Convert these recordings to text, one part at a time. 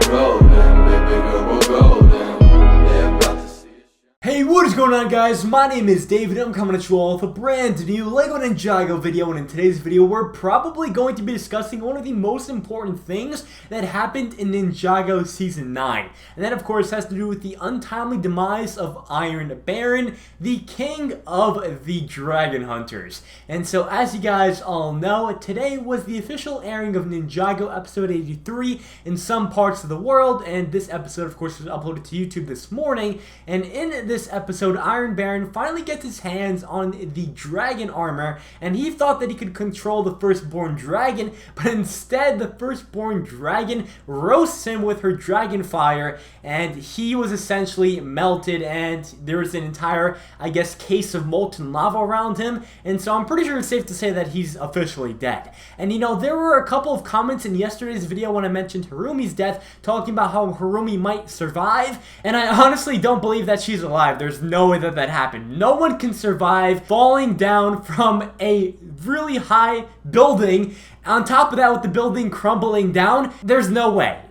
golden, baby girl, we're golden. Yeah, about to see it. Hey, what is going on, guys? My name is David. I'm coming at you all with a brand new LEGO Ninjago video, and in today's video we're probably going to be discussing one of the most important things that happened in Ninjago Season 9. And that, of course, has to do with the untimely demise of Iron Baron, the king of the Dragon Hunters. And so, as you guys all know, today was the official airing of Ninjago episode 83 in some parts of the world, and this episode, of course, was uploaded to YouTube this morning. And in this episode, Iron Baron finally gets his hands on the dragon armor, and he thought that he could control the firstborn dragon, but instead the firstborn dragon roasts him with her dragon fire, and he was essentially melted, and there was an entire, I guess, case of molten lava around him. And so I'm pretty sure it's safe to say that he's officially dead. And you know, there were a couple of comments in yesterday's video when I mentioned Harumi's death, talking about how Harumi might survive, and I honestly don't believe that she's alive. There's no way that that happened. No one can survive falling down from a really high building. On top of that, with the building crumbling down, there's no way.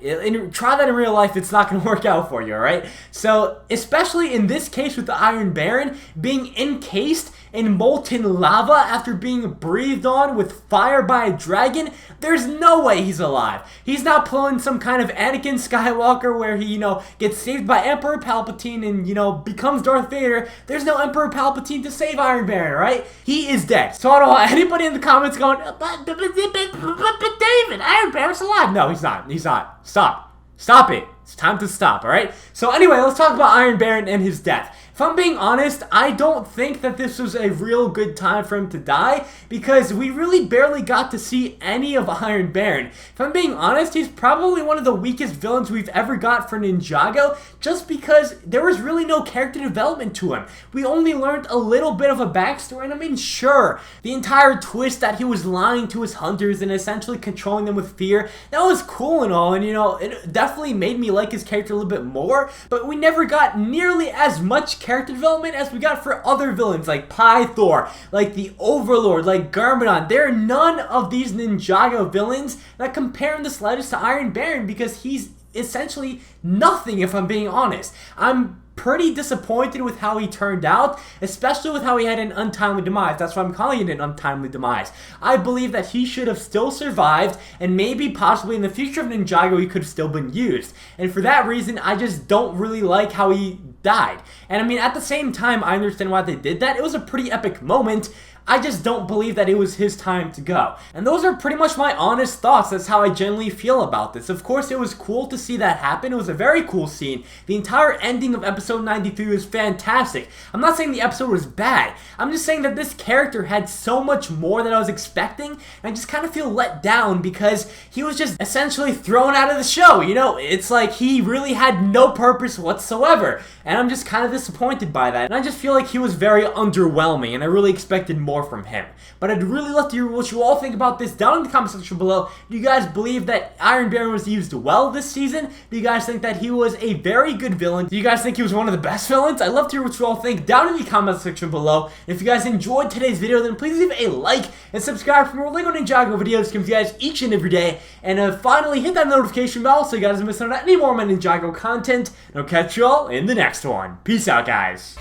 Try that in real life, it's not going to work out for you, alright? So, especially in this case with the Iron Baron being encased in molten lava after being breathed on with fire by a dragon, there's no way he's alive. He's not pulling some kind of Anakin Skywalker where he, you know, gets saved by Emperor Palpatine and, you know, becomes Darth Vader. There's no Emperor Palpatine to save Iron Baron, right? He is dead. So I don't want anybody in the comments going, but David, Iron Baron's alive. No, he's not. He's not. Stop it. It's time to stop, alright? So anyway, let's talk about Iron Baron and his death. If I'm being honest, I don't think that this was a real good time for him to die, because we really barely got to see any of Iron Baron. If I'm being honest, he's probably one of the weakest villains we've ever got for Ninjago, just because there was really no character development to him. We only learned a little bit of a backstory, and I mean, sure, the entire twist that he was lying to his hunters and essentially controlling them with fear, that was cool and all, and you know, it definitely made me like his character a little bit more, but we never got nearly as much character development as we got for other villains like Pythor, like the Overlord, like Garmadon. There are none of these Ninjago villains that compare in the slightest to Iron Baron, because he's essentially nothing, if I'm being honest. I'm pretty disappointed with how he turned out, especially with how he had an untimely demise. That's why I'm calling it an untimely demise. I believe that he should have still survived, and maybe possibly in the future of Ninjago he could have still been used. And for that reason, I just don't really like how he died. And I mean, at the same time, I understand why they did that. It was a pretty epic moment. I just don't believe that it was his time to go. And those are pretty much my honest thoughts. That's how I generally feel about this. Of course, it was cool to see that happen. It was a very cool scene. The entire ending of episode 93 was fantastic. I'm not saying the episode was bad. I'm just saying that this character had so much more than I was expecting, and I just kind of feel let down because he was just essentially thrown out of the show. You know, it's like he really had no purpose whatsoever, and I'm just kind of disappointed by that. And I just feel like he was very underwhelming, and I really expected more from him. But I'd really love to hear what you all think about this down in the comment section below. Do you guys believe that Iron Baron was used well this season? Do you guys think that he was a very good villain? Do you guys think he was one of the best villains? I'd love to hear what you all think down in the comment section below. And if you guys enjoyed today's video, then please leave a like and subscribe for more LEGO Ninjago videos coming to you guys each and every day. And finally, hit that notification bell so you guys don't miss out on any more of my Ninjago content. And I'll catch you all in the next one. Peace out, guys.